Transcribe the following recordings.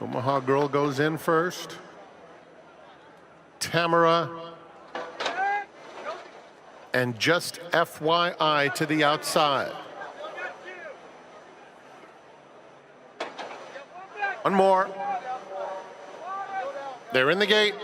Omaha Girl goes in first. Tamara and Just FYI to the outside. One more. They're in the gate.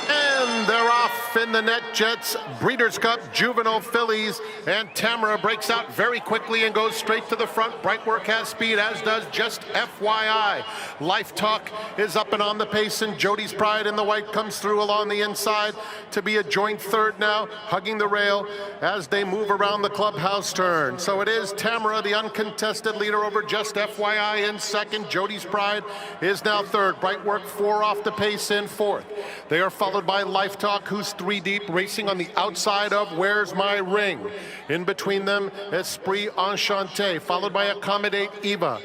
And they're off in the NetJets Breeders' Cup Juvenile Fillies, and Tamara breaks out very quickly and goes straight to the front. Bright Work has speed, as does Just FYI. Life Talk is up and on the pace, and Jody's Pride in the white comes through along the inside to be a joint third now, hugging the rail as they move around the clubhouse turn. So it is Tamara, the uncontested leader, over Just FYI in second. Jody's Pride is now third. Bright Work 4 off the pace in fourth. They are followed by Life Talk, who's 3 deep, racing on the outside of Where's My Ring. In between them, Esprit Enchanté, followed by Accommodate Eva.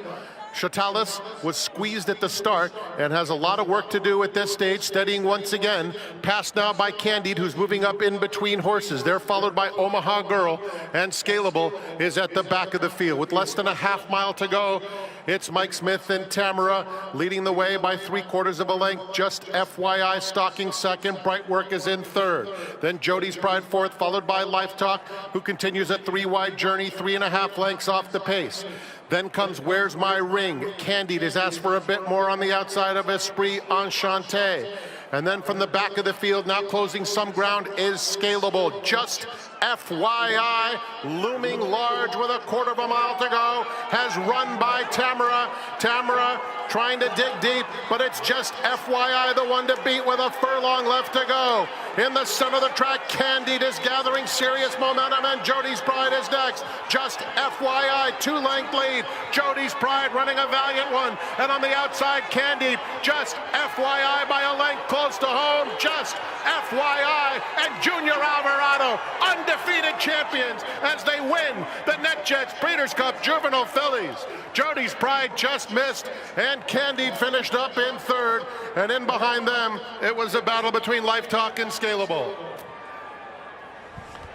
Chatalis was squeezed at the start and has a lot of work to do at this stage, steadying once again. Passed now by Candide, who's moving up in between horses. They're followed by Omaha Girl, and Scalable is at the back of the field. With less than a half mile to go, it's Mike Smith and Tamara leading the way by 3/4 of a length. Just FYI stalking second. Bright Work is in third. Then Jody's Pride fourth, followed by Life Talk, who continues a 3-wide journey, 3.5 lengths off the pace. Then comes Where's My Ring. Candide has asked for a bit more on the outside of Esprit Enchanté. And then from the back of the field, now closing some ground, is Scalable. Just FYI, looming large with 1/4 of a mile to go, has run by Tamara. Tamara trying to dig deep, but it's Just FYI the one to beat with a furlong left to go. In the center of the track, Candide is gathering serious momentum, and Jody's Pride is next. Just FYI, 2-length lead. Jody's Pride running a valiant one, and on the outside, Candide. Just FYI by a length close to home. Just FYI and Junior Alvarado, undefeated champions as they win the NetJets Breeders' Cup Juvenile Fillies. Jody's Pride just missed, and Candide finished up in third, and in behind them, it was a battle between Life Talk and Scalable.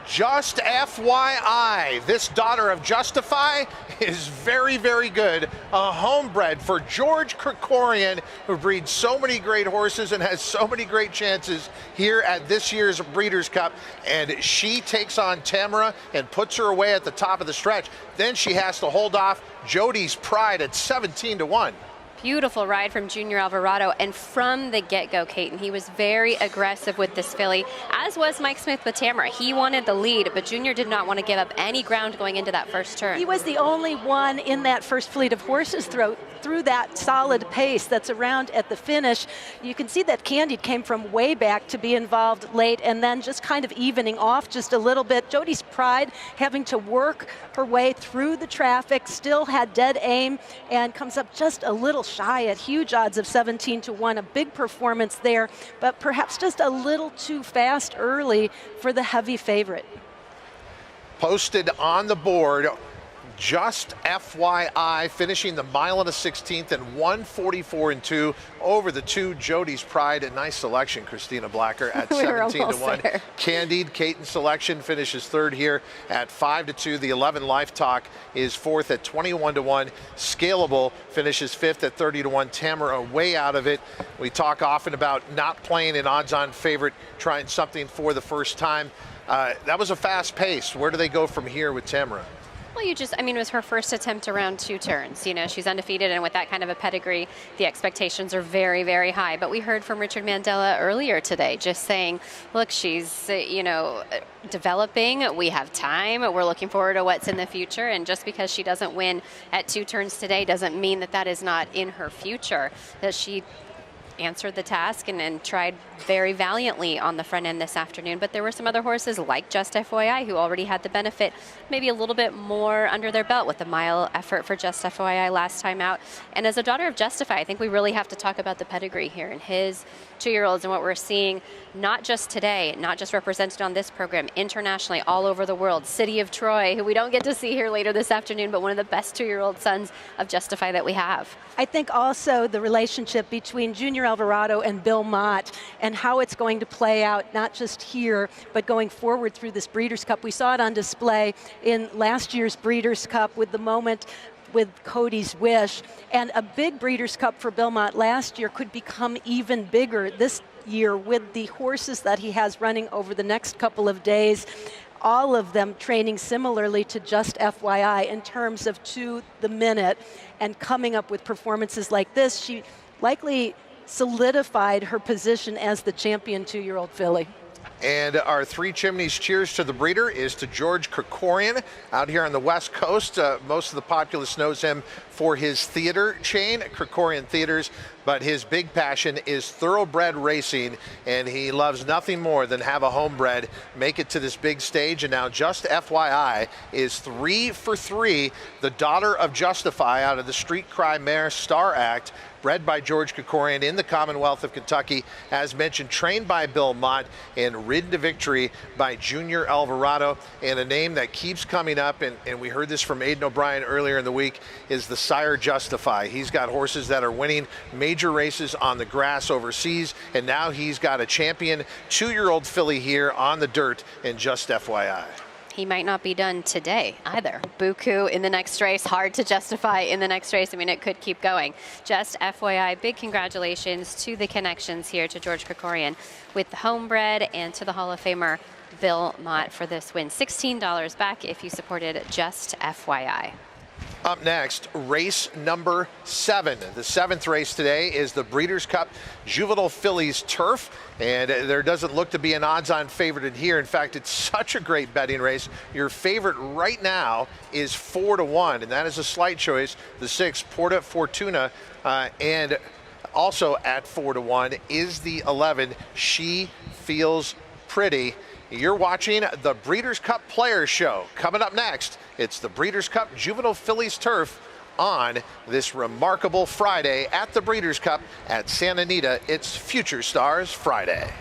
Just FYI, this daughter of Justify is very, very good. A homebred for George Krikorian, who breeds so many great horses and has so many great chances here at this year's Breeders' Cup. And she takes on Tamara and puts her away at the top of the stretch. Then she has to hold off Jody's Pride at 17-1. Beautiful ride from Junior Alvarado, and from the get-go, Caton, he was very aggressive with this filly, as was Mike Smith with Tamara. He wanted the lead, but Junior did not want to give up any ground going into that first turn. He was the only one in that first fleet of horses through that solid pace that's around at the finish. You can see that Candide came from way back to be involved late, and then just kind of evening off just a little bit. Jody's Pride having to work her way through the traffic, still had dead aim, and comes up just a little shy at huge odds of 17-1. A big performance there, but perhaps just a little too fast early for the heavy favorite. Posted on the board, Just FYI, finishing the 1 1/16 and 1:44.2 over the 2 Jody's Pride. A nice selection, Christina Blacker, at 17-1. Candide, Caton's selection, finishes third here at 5-2. The 11 Life Talk is fourth at 21-1. Scalable finishes fifth at 30-1. Tamara way out of it. We talk often about not playing an odds-on favorite, trying something for the first time. That was a fast pace. Where do they go from here with Tamara? Well, I mean, it was her first attempt around 2 turns. You know, she's undefeated, and with that kind of a pedigree, the expectations are very, very high. But we heard from Richard Mandela earlier today, just saying, look, she's, you know, developing. We have time. We're looking forward to what's in the future. And just because she doesn't win at 2 turns today doesn't mean that that is not in her future, that she answered the task and tried very valiantly on the front end this afternoon. But there were some other horses like Just FYI who already had the benefit, maybe a little bit more under their belt with the mile effort for Just FYI last time out. And as a daughter of Justify, I think we really have to talk about the pedigree here and his 2-year-olds and what we're seeing, not just today, not just represented on this program, internationally, all over the world. City of Troy, who we don't get to see here later this afternoon, but one of the best 2-year-old sons of Justify that we have. I think also the relationship between Junior Alvarado and Bill Mott and how it's going to play out, not just here, but going forward through this Breeders' Cup. We saw it on display in last year's Breeders' Cup with the moment with Cody's Wish. And a big Breeders' Cup for Belmont last year could become even bigger this year with the horses that he has running over the next couple of days. All of them training similarly to Just FYI in terms of to the minute, and coming up with performances like this. She likely solidified her position as the champion 2-year-old filly. And our Three Chimneys cheers to the breeder is to George Krikorian out here on the West Coast. Most of the populace knows him for his theater chain, Krikorian Theaters, but his big passion is thoroughbred racing, and he loves nothing more than have a homebred make it to this big stage. And now Just FYI is 3 for 3, the daughter of Justify out of the Street Cry Mare Star Act, bred by George Krikorian in the Commonwealth of Kentucky, as mentioned, trained by Bill Mott and ridden to victory by Junior Alvarado. And a name that keeps coming up, and we heard this from Aidan O'Brien earlier in the week, is the sire Justify. He's got horses that are winning major races on the grass overseas, and now he's got a champion 2-year-old filly here on the dirt in Just FYI. He might not be done today either. Buku in the next race, hard to justify in the next race. I mean, it could keep going. Just FYI, big congratulations to the connections here to George Krikorian with the homebred, and to the Hall of Famer Bill Mott for this win. $16 back if you supported Just FYI. Up next, race number 7. The 7th race today is the Breeders' Cup Juvenile Fillies Turf, and there doesn't look to be an odds-on favorite in here. In fact, it's such a great betting race. Your favorite right now is 4-1, and that is a slight choice. The 6, Porta Fortuna, and also at 4-1 is the 11, She Feels Pretty. You're watching the Breeders' Cup Players Show. Coming up next, it's the Breeders' Cup Juvenile Fillies Turf on this remarkable Friday at the Breeders' Cup at Santa Anita. It's Future Stars Friday.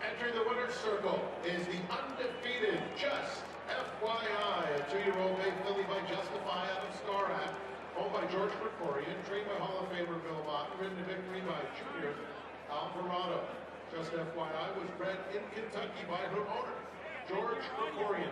Entering the winner's circle is the undefeated Just FYI, a 2-year-old made filly by Justify out of Star Act, owned by George Krikorian, trained by Hall of Famer Bill Mott, ridden to victory by Junior Alvarado. Just FYI was bred in Kentucky by her owner, George Krikorian.